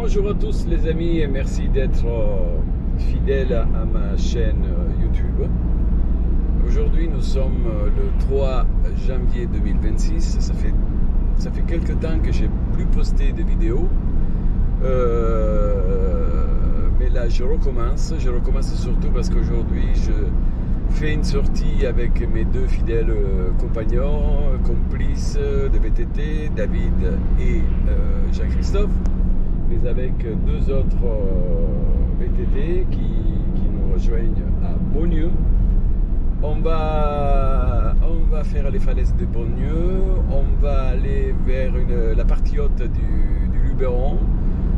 Bonjour à tous les amis et merci d'être fidèles à ma chaîne YouTube. Aujourd'hui nous sommes le 3 janvier 2026. Ça fait quelques temps que j'ai plus posté de vidéos. Mais là je recommence surtout parce qu'aujourd'hui je fais une sortie avec mes deux fidèles compagnons, complices de VTT, David et Jean-Christophe, mais avec deux autres VTT qui nous rejoignent à Beaunieu. On va faire les falaises de Beaunieu, on va aller vers la partie haute du Luberon,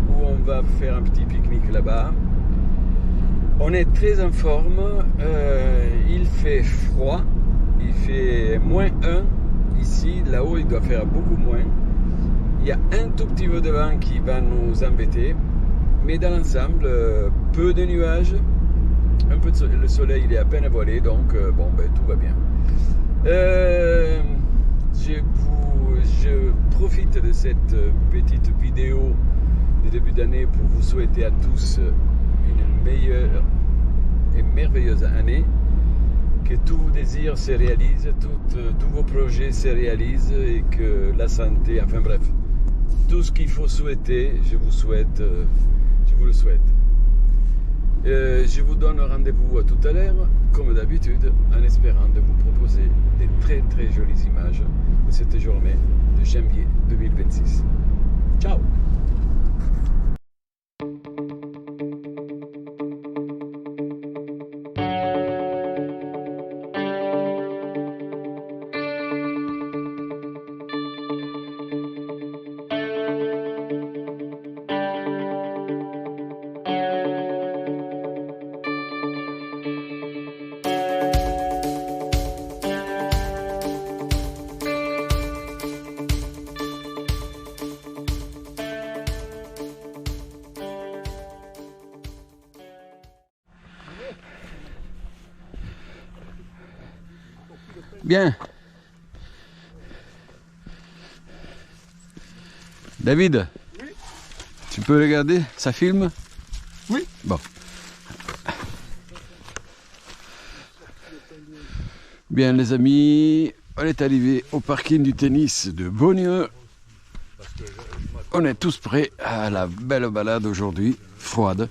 où on va faire un petit pique-nique là-bas. On est très en forme, il fait froid, il fait -1 ici, là-haut il doit faire beaucoup moins. Il y a un tout petit peu de vent qui va nous embêter, mais dans l'ensemble, peu de nuages, un peu le soleil il est à peine voilé, donc tout va bien. Je profite de cette petite vidéo de début d'année pour vous souhaiter à tous une meilleure et merveilleuse année, que tous vos désirs se réalisent, tous vos projets se réalisent et que la santé, enfin bref, tout ce qu'il faut souhaiter, je vous le souhaite. Je vous donne rendez-vous à tout à l'heure, comme d'habitude, en espérant de vous proposer des très très jolies images de cette journée de janvier 2026. Ciao! Bien. David, oui. Tu peux regarder, ça filme? Oui. Bon. Bien les amis, on est arrivé au parking du tennis de Beaunieu. On est tous prêts à la belle balade aujourd'hui, froide.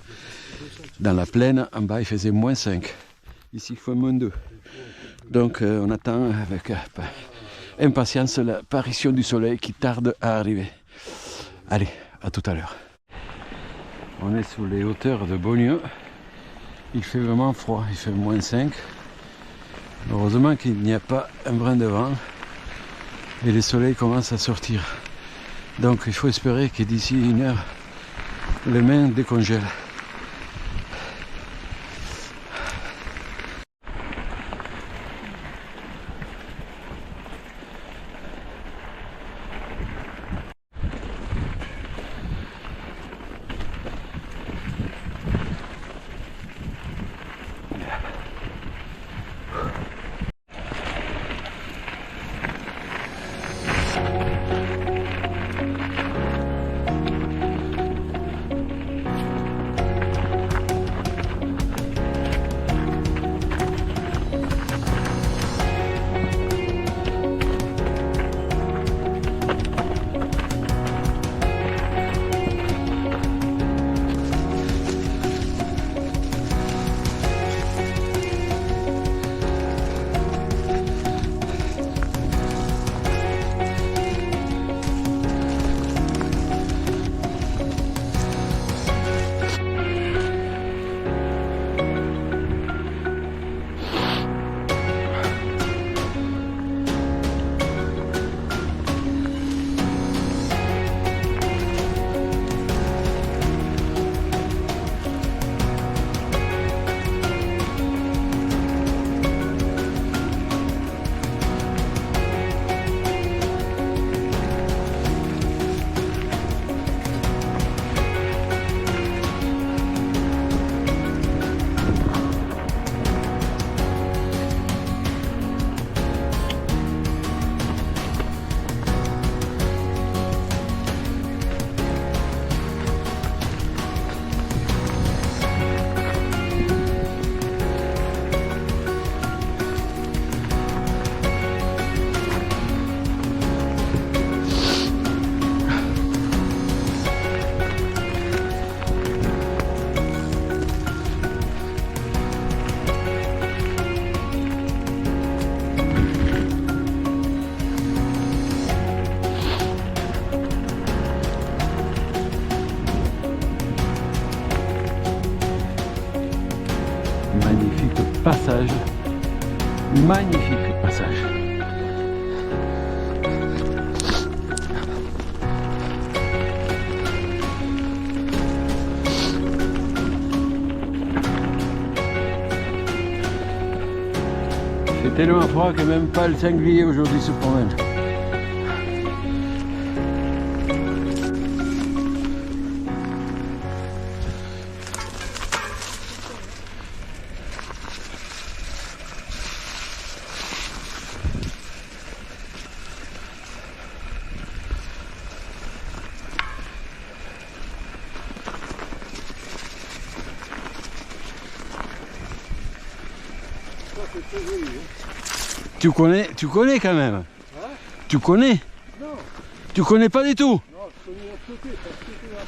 Dans la plaine, en bas il faisait -5. Ici il fait -2. Donc on attend avec impatience l'apparition du soleil qui tarde à arriver. Allez, à tout à l'heure. On est sur les hauteurs de Beaunieu. Il fait vraiment froid, il fait -5. Heureusement qu'il n'y a pas un brin de vent et le soleil commence à sortir. Donc il faut espérer que d'ici 1 heure, les mains décongèlent. magnifique passage. C'est tellement froid que même pas le sanglier aujourd'hui se promène. Tu connais quand même. Hein? Tu connais? Non. Tu connais pas du tout? Non, je connais l'autre côté, parce que là.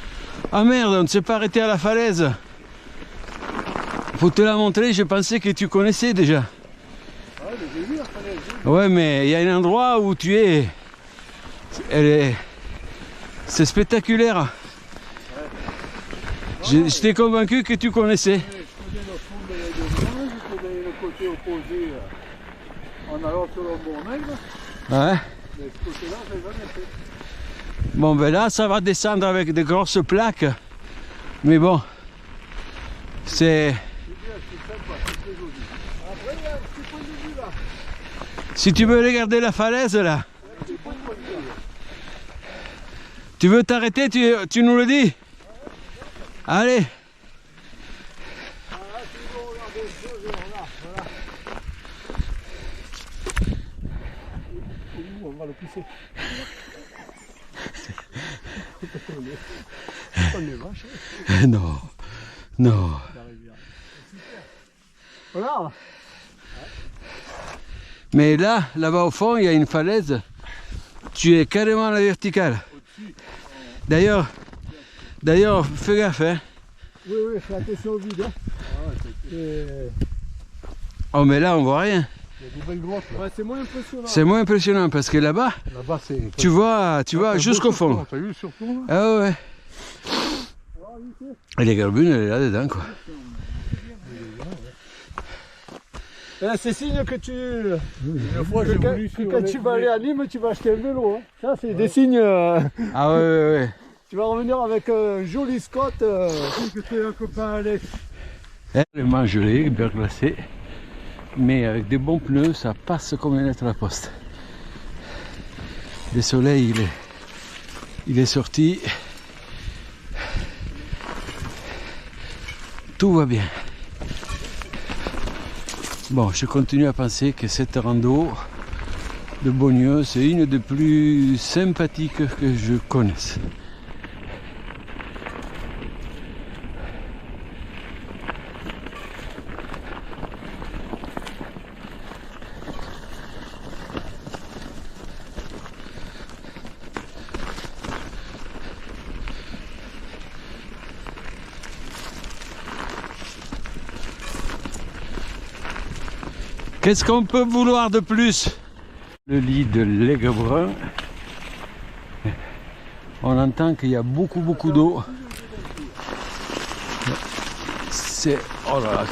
Ah merde, on ne s'est pas arrêté à la falaise. Faut te la montrer, je pensais que tu connaissais déjà. Ouais, mais j'ai vu la falaise. Hein. Ouais, mais il y a un endroit où tu es. C'est spectaculaire. Ouais. J'étais convaincu que tu connaissais. Je connais le fond de la je connais le côté opposé. En allant sur le Mont-Nègre. Ouais. Mais ce côté-là, je l'ai jamais fait. Bon, ben là, ça va descendre avec de grosses plaques. Mais bon, c'est... Si tu veux regarder la falaise, là. Tu veux t'arrêter, tu nous le dis. Allez. On va le pousser. Non, non. Voilà. Mais là-bas au fond, il y a une falaise. Tu es carrément à la verticale. D'ailleurs, fais gaffe, hein. Oui, fais attention au vide. Hein. Oh, mais là, on voit rien. Il y a des belles grottes. Ouais, c'est moins impressionnant. C'est moins impressionnant parce que là-bas, tu vois jusqu'au fond. T'as vu sur fond, là? Ah ouais. Et les garbunes, elle est là-dedans, quoi. C'est signe que quand tu vas aller à Nîmes, tu vas acheter un vélo. Hein. Ça, c'est des signes. Ah ouais. Tu vas revenir avec un joli Scott. Que tu es un copain Alex. Elle est moins gelée, bien glacée. Mais avec des bons pneus, ça passe comme une lettre à la poste. Le soleil, il est sorti. Tout va bien. Bon, je continue à penser que cette rando de Beaugneux, c'est une des plus sympathiques que je connaisse. Qu'est-ce qu'on peut vouloir de plus? Le lit de l'Aiguebrun. On entend qu'il y a beaucoup d'eau. C'est... Oh là là.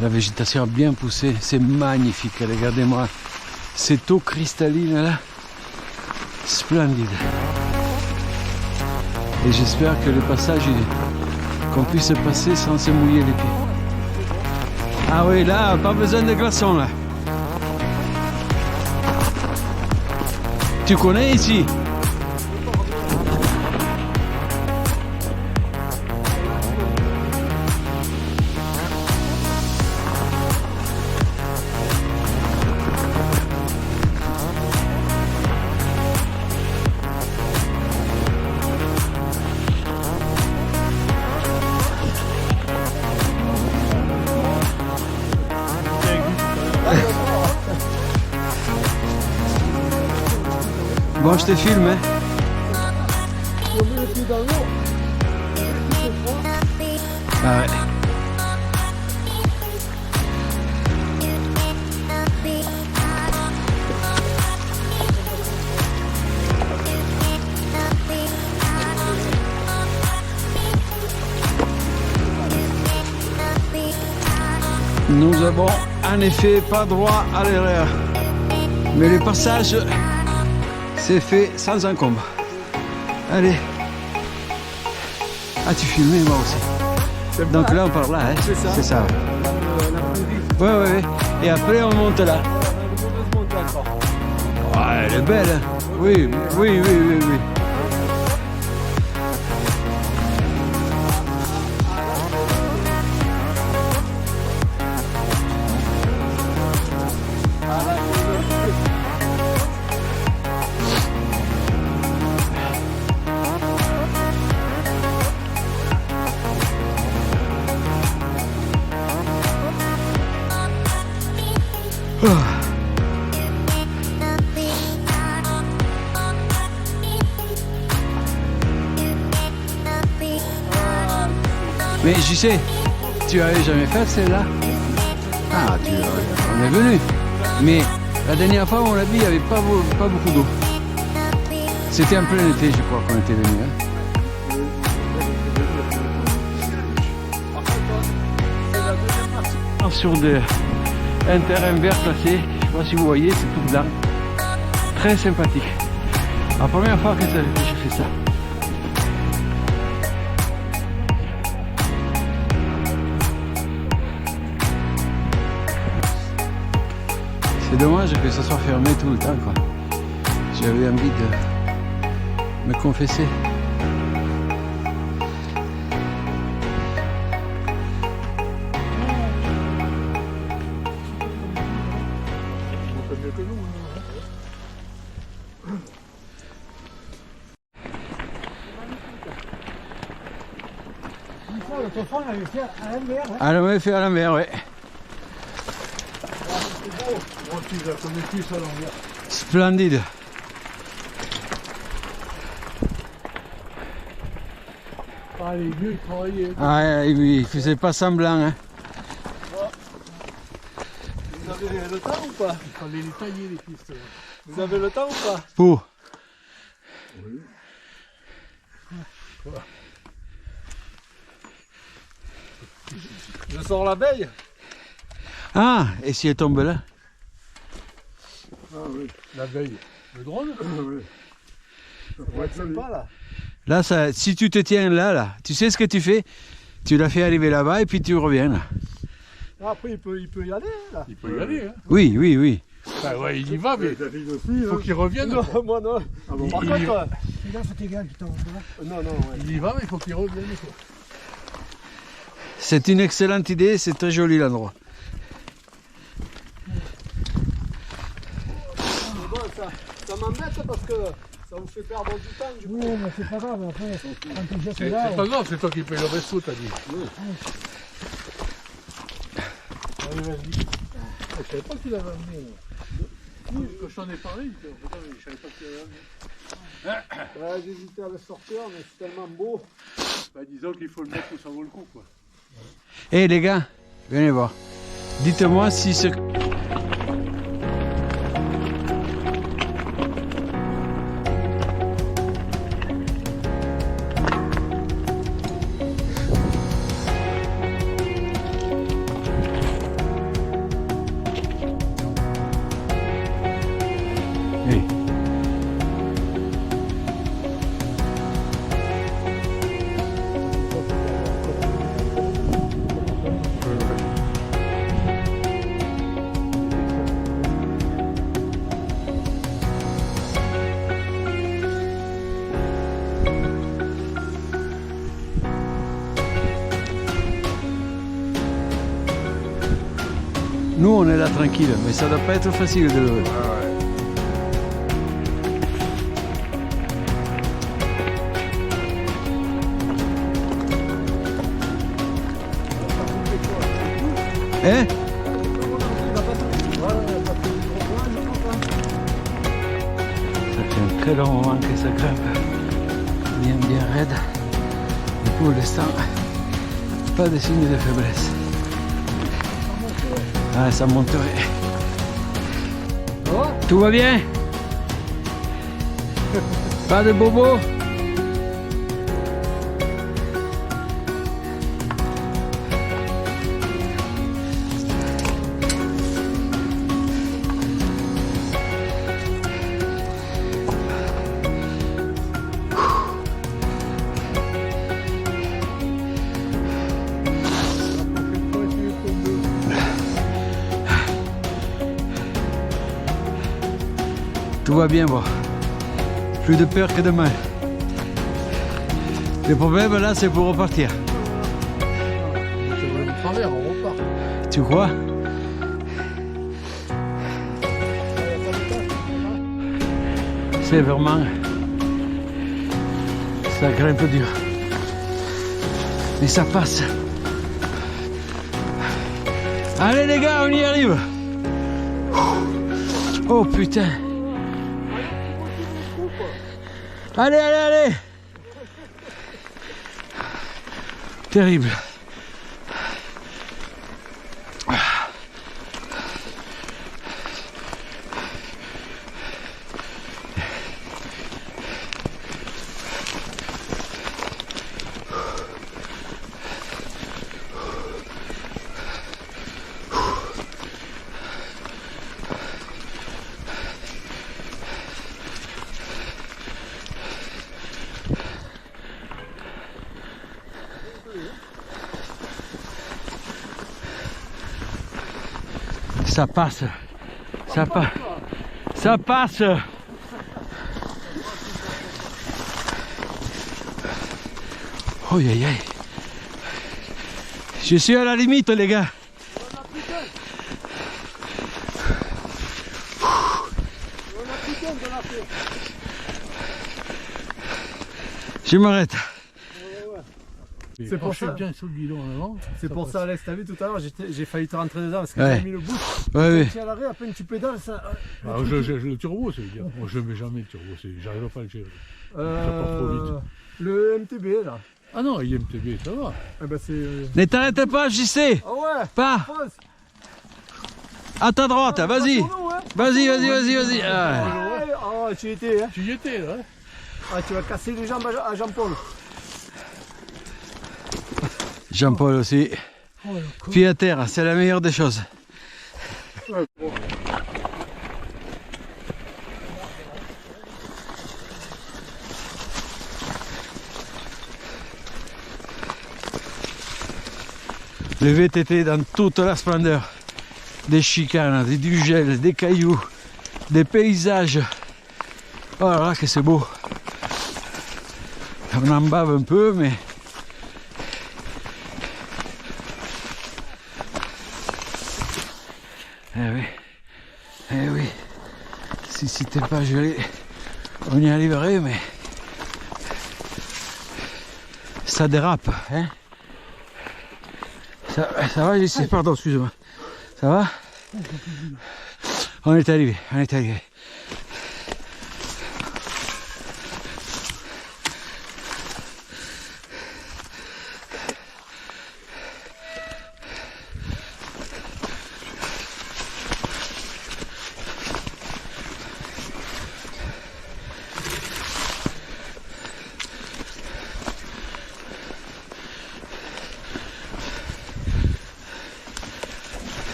La végétation a bien poussé. C'est magnifique. Regardez-moi. Cette eau cristalline là. Splendide. Et j'espère que le passage, qu'on puisse passer sans se mouiller les pieds. Ah oui, là, pas besoin de glaçons, là. Tu connais ici? Bon, je te filme, hein. Ah ouais. Nous avons en effet pas droit à l'erreur. Mais le passage s'est fait sans encombre. Allez. Ah, tu filmais moi aussi. Donc là on part là, hein. C'est ça. Ouais, ouais, ouais. Et après on monte là. Ah, elle est belle, hein. Oui, oui, oui, oui, oui. Mais je sais, tu avais jamais fait celle-là? Ah, on est venu. Mais la dernière fois, on l'a vu, il n'y avait pas beaucoup d'eau. C'était en plein été, je crois, qu'on était venu. Hein. Sur un terrain vert placé, je ne sais pas si vous voyez, c'est tout blanc. Très sympathique. La première fois que j'ai fait ça. C'est dommage que ça soit fermé tout le temps, quoi. J'avais envie de me confesser. L'autofond, on l'avait fait à l'envers. Hein. Ah, on l'avait fait à l'envers, ouais. Moi aussi, je la connais plus à l'envers. Splendide. Ah, les vieux, ils travaillaient. Ah oui, il faisait pas semblant, hein. Vous avez le temps ou pas? Il fallait les tailler, les pistes. Vous avez le temps ou pas? Pour. Oui. Je sors l'abeille. Ah, et si elle tombe là? Ah oui, l'abeille. Le drone? Oui. Ça pourrait être sympa là. Là, ça, si tu te tiens là, tu sais ce que tu fais? Tu la fais arriver là-bas et puis tu reviens là. Après, il peut y aller là. Il peut y aller, hein. Oui, oui, oui. Ah ouais, il y va, mais il faut qu'il revienne. Non, moi non. Ah bon, par contre, là, c'est égal, tu t'en vas. Non, non, ouais. Il y va, mais il faut qu'il revienne. C'est une excellente idée, c'est très joli l'endroit. Bon, ça m'embête parce que ça vous fait perdre du temps. Du coup. Oui, mais c'est pas grave, après, quand tu jettes là... C'est pas grave, c'est toi qui payes le resto, t'as dit. Oui. Allez, vas-y. Je savais pas qu'il avait amené. Oui, quand je t'en ai parlé, je savais pas qu'il avait amené. Ouais, j'hésitais à le sortir, mais c'est tellement beau. Bah, disons qu'il faut le mettre où ça vaut le coup, quoi. Eh les gars, venez voir. Dites-moi si ce... Hey. Nous on est là tranquille, mais ça doit pas être facile de lever. Hein? Ça fait un très long moment que ça grimpe bien raide. Et pour l'instant, pas de signe de faiblesse. Ah, ça monterait. Tout va bien? Pas de bobo? Tout va bien, bon. Plus de peur que de mal. Le problème là, c'est pour repartir. On travers, on repart. Tu crois? C'est vraiment... ça grimpe dur. Mais ça passe. Allez les gars, on y arrive. Oh putain. Allez, allez, allez. Terrible. Ça passe, ça passe, ça passe. Oh aïe aïe. Je suis à la limite les gars. Je m'arrête. C'est pour ça bien sur le guidon en avant. C'est pour ça, Alex, t'as vu tout à l'heure, j'ai failli te rentrer dedans parce que Ouais. j'ai mis le bout. Ouais, oui. Tu es à l'arrêt, à peine tu pédales, ça. Ah, le turbo, ça veut dire. Moi, je ne mets jamais le turbo, j'arrive pas à le gérer. Ça part trop vite. Le MTB là. Ah non, IMTB, ça va. Eh ben c'est. Ne t'arrête pas, j'y sais. Ah ouais. Pas. Fonce. À ta droite, vas-y. Pas sur nous, hein. Vas-y, vas-y, vas-y, vas-y. Ah. Ouais. Ah, tu y étais, hein. Tu y étais, là. Ah, tu vas casser les jambes à Jean-Paul. Jean-Paul aussi. Pied à terre, c'est la meilleure des choses. Le VTT dans toute la splendeur. Des chicanes, du gel, des cailloux, des paysages. Oh là là, que c'est beau. On en bave un peu, mais... Eh oui, eh oui. Si c'était pas gelé, on y arriverait, mais... ça dérape, hein. Ça va, ici, pardon, excuse-moi. Ça va? On est arrivé, on est arrivé.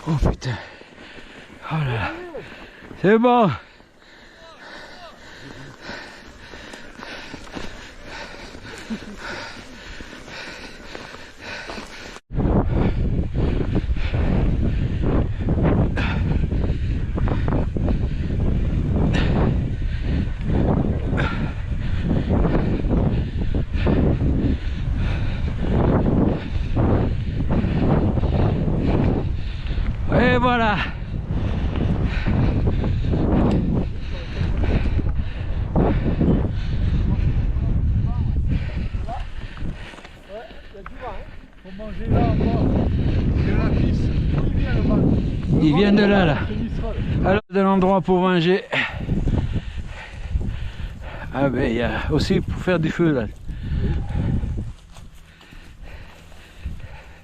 Oh putain. Oh là là. C'est bon. Et voilà. Faut manger là, en bas. Il y a la piste. Il vient le bas. Il vient de là, là. C'est Mistral. Alors, de l'endroit pour manger. Ah ben, il y a aussi pour faire du feu, là.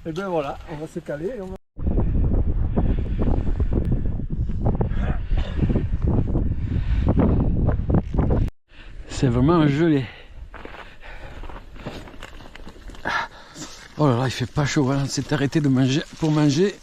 Et ben voilà, on va se caler. Et on va... C'est vraiment gelé. Oh là là, il fait pas chaud, voilà, on s'est arrêté de manger pour manger.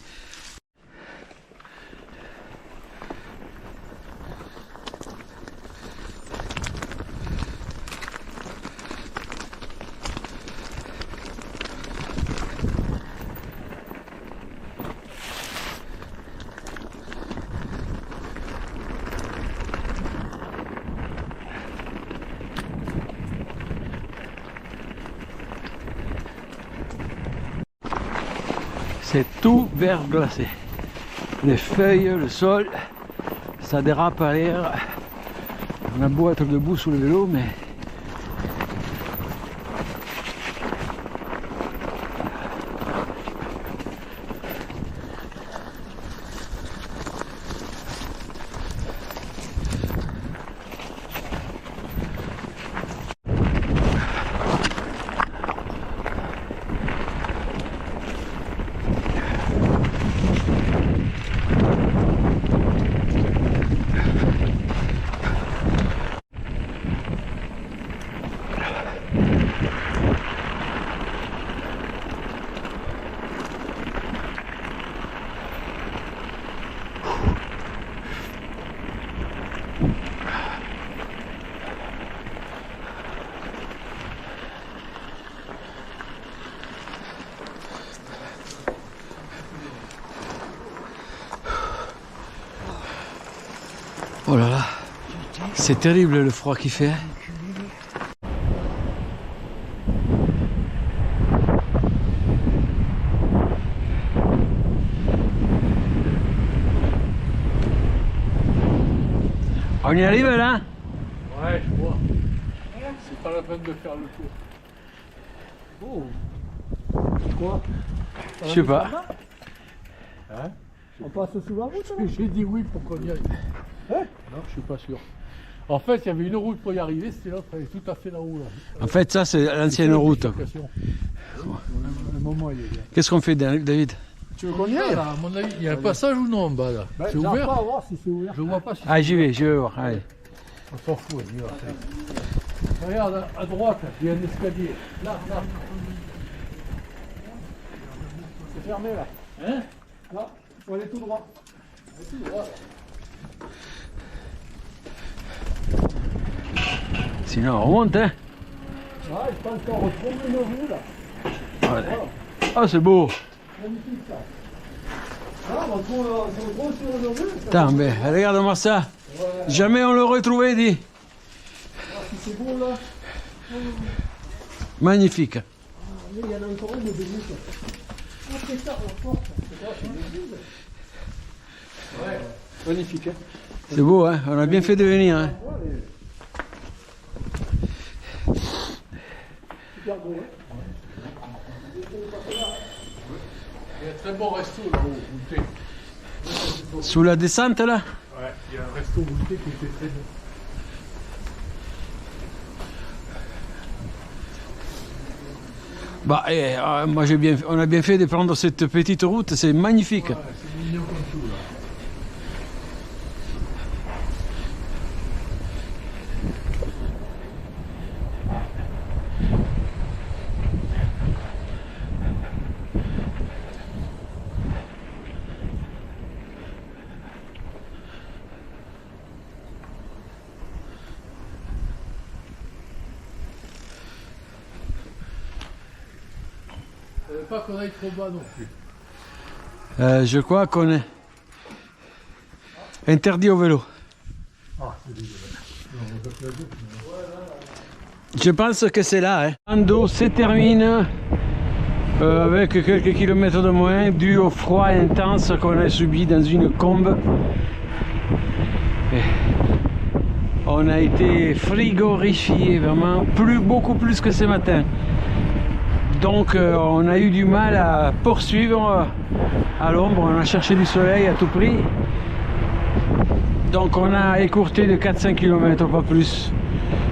c'est tout verglacé. Les feuilles, le sol, ça dérape à l'air. On a beau être debout sous le vélo, mais oh là là, c'est terrible le froid qu'il fait. On y arrive là? Ouais, je vois. C'est pas la peine de faire le tour. Oh. Quoi? Je sais pas. Hein? On passe sous la route là? J'ai dit oui pour qu'on y aille. Hein? Non, je suis pas sûr. En fait, il y avait une route pour y arriver, c'était l'autre, elle est tout à fait là-haut. Là. En fait, ça c'est l'ancienne route. Le moment, il est bien. Qu'est-ce qu'on fait, David? Tu veux qu'on y aille? Là, à mon avis, il y a un passage ou non en bas là? Ben, C'est j'arrive ouvert? pas à voir si c'est ouvert. Je vois pas si Ah, j'y vais voir. Allez. on s'en fout, on y va. Regarde, à droite, il y a un escalier. Là. C'est fermé là. Hein? Là, faut aller tout droit. Sinon, on remonte, hein? Ouais, je pense qu'on retrouve une rue là. Allez. Ah, c'est beau. Magnifique ça. Là, on retrouve sur une rue. Attends, mais regarde-moi ça. Jamais on le retrouvait, dit. Si c'est beau là. Magnifique. Mais il y en a encore une de debout. Ah, c'est ça, la porte. Ouais, magnifique. Hein. C'est beau, hein? On a bien fait de venir, hein? Super beau, hein. Il y a un très bon resto là-haut, goûter. Sous la descente, là? Ouais, il y a un resto goûter qui était très bon. Bah, moi on a bien fait de prendre cette petite route, c'est magnifique. Ouais, c'est mignon comme tout là. Pas qu'on aille trop bas non plus. Je crois qu'on est interdit au vélo. Ah, c'est dégueulasse. Je pense que c'est là. Hein. Rando se termine avec quelques kilomètres de moins dû au froid intense qu'on a subi dans une combe. Et on a été frigorifié vraiment beaucoup plus que ce matin. Donc on a eu du mal à poursuivre à l'ombre, on a cherché du soleil à tout prix. Donc on a écourté de 4-5 km, pas plus.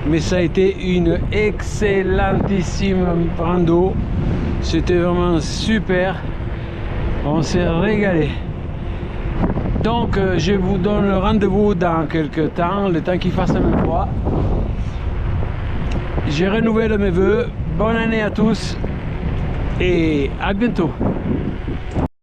Mais ça a été une excellentissime rando. C'était vraiment super. On s'est régalé. Donc je vous donne rendez-vous dans quelques temps, le temps qu'il fasse un peu froid. Je renouvelle mes vœux. Bonne année à tous. Et à bientôt.